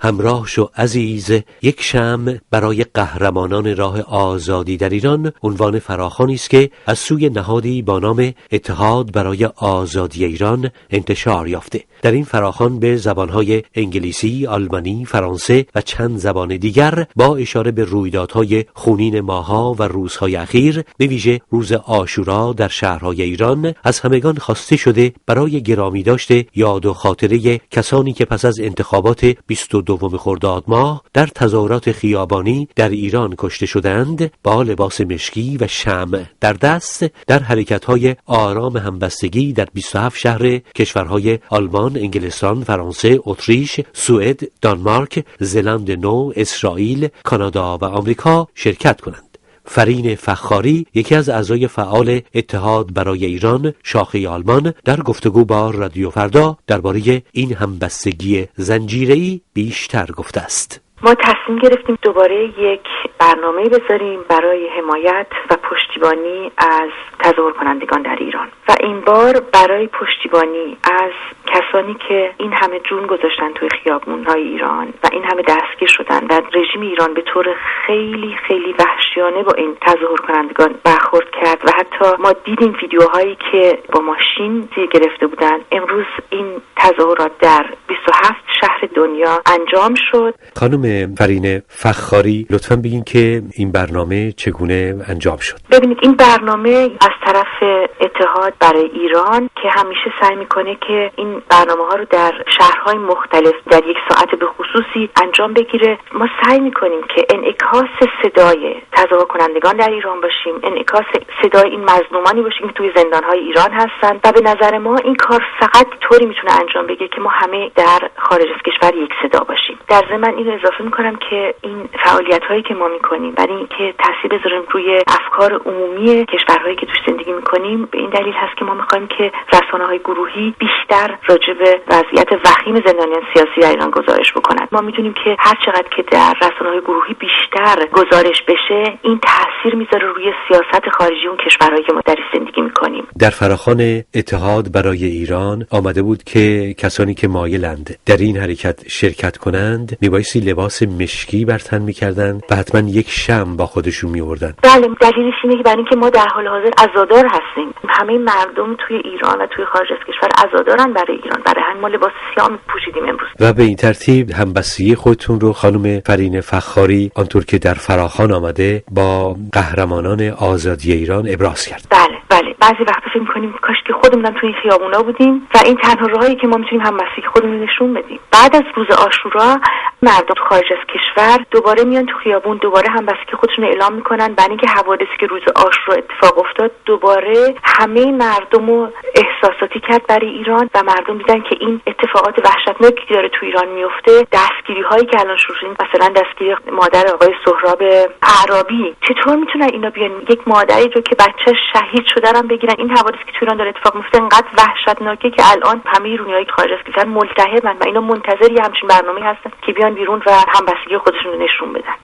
همراه شو عزیز، یک شمع برای قهرمانان راه آزادی در ایران عنوان فراخوانی است که از سوی نهادی با نام اتحاد برای آزادی ایران انتشار یافته. در این فراخوان به زبانهای انگلیسی، آلمانی، فرانسه و چند زبان دیگر با اشاره به رویدادهای خونین ماه‌ها و روزهای اخیر، به ویژه روز عاشورا در شهرهای ایران، از همگان خواسته شده برای گرامی داشته یاد و خاطره کسانی که پس از انتخابات 22 خرداد ماه در تظاهرات خیابانی در ایران کشته شدند، با لباس مشکی و شمع در دست در حرکت‌های آرام همبستگی در 27 شهر کشورهای آلمان، انگلستان، فرانسه، اتریش، سوئد، دانمارک، زلند نو، اسرائیل، کانادا و آمریکا شرکت کنند. فرین فخاری، یکی از اعضای فعال اتحاد برای ایران شاخه آلمان، در گفتگو با رادیو فردا درباره این همبستگی زنجیره‌ای بیشتر گفته است. ما تصمیم گرفتیم دوباره یک برنامه بذاریم برای حمایت و پشتیبانی از تظاهر کنندگان در ایران و این بار برای پشتیبانی از کسانی که این همه جون گذاشتن توی خیابون‌های ایران و این همه دستگیر شدن و رژیم ایران به طور خیلی خیلی وحشیانه با این تظاهر کنندگان برخورد کرد و حتی ما دیدیم ویدیوهایی که با ماشین زیر گرفته بودن. امروز این تظاهرات در 27 شهر دنیا انجام شد. خانم فرین فخاری، لطفاً بگین که این برنامه چگونه انجام شد. ببینید، این برنامه از طرف اتحاد برای ایران که همیشه سعی میکنه که این برنامه ها رو در شهرهای مختلف در یک ساعت به خصوصی انجام بگیره. ما سعی میکنیم که انعکاس صدای تظاهر کنندگان در ایران باشیم، انعکاس صدای این مظلومانی باشیم که توی زندانهای ایران هستن و به نظر ما این کار فقط طوری میتونه انجام بگیره که ما همه در خارج از کشور یک صدا باشیم. در ضمن اینو اضافه میکنم که این فعالیت هایی که ما میکنیم برای اینکه تاثیر بذاریم روی افکار عمومی کشورهایی که توش زندگی میکنیم، به این دلیل هست که ما میخوایم که رسانه‌های گروهی بیشتر راجع به وضعیت وخیم زندانیان سیاسی در ایران گزارش بکنن. ما میدونیم که هر چقدر که در رسانه‌های گروهی بیشتر گزارش بشه، این تاثیر میذاره روی سیاست خارجی اون کشورهایی که ما در زندگی میکنیم. در فراخوان اتحاد برای ایران آمده بود که کسانی که مایلند در این حرکت شرکت کنند میبایستی لباس مشکی بر تن میکردند و حتما یک شمع با خودشون میوردن. بله، دلیلش اینه که برای اینکه ما در حال حاضر عزادار هستیم. همه مردم توی ایران و توی خارج از کشور عزادارن برای ایران، برای همین ما لباس سیاه پوشیدیم امروز. و به این ترتیب همبستگی خودتون رو خانم فرین فخاری آنطور که در فراخوان آمده با قهرمانان آزادی ایران ابراز کرد. بله، بعضی وقتا فکر می‌کنیم کاش که خودمون توی این خیابونا بودیم و این تنها راهی که ما میتونیم همبستگی خودمون نشون بدیم. بعد از روز عاشورا مردم خارج از کشور دوباره میان تو خیابون، دوباره همبستگی خودشون رو اعلام میکنن، برای اینکه حوادثی که روز عاشورا اتفاق افتاد دوباره همه مردم رو احساساتی کرد برای ایران و مردم دیدن که این اتفاقات وحشتناکی که داره تو ایران میفته، دستگیری هایی که الان شروع شده، مثلا دستگیری مادر آقای سهراب اعرابی، چطور میتونن اینا بیان یک مادری رو که بچه شهید شده رو بگیرن؟ این حوادثی که تو ایران داره اتفاق میفته انقدر وحشتناکه که الان همه ایرانیایی که خارج از کشور ملتهبن و اینا منتظر همچین برنامه‌ای هستن که بیان بیرون و همبستگی خودشون رو نشون بدن.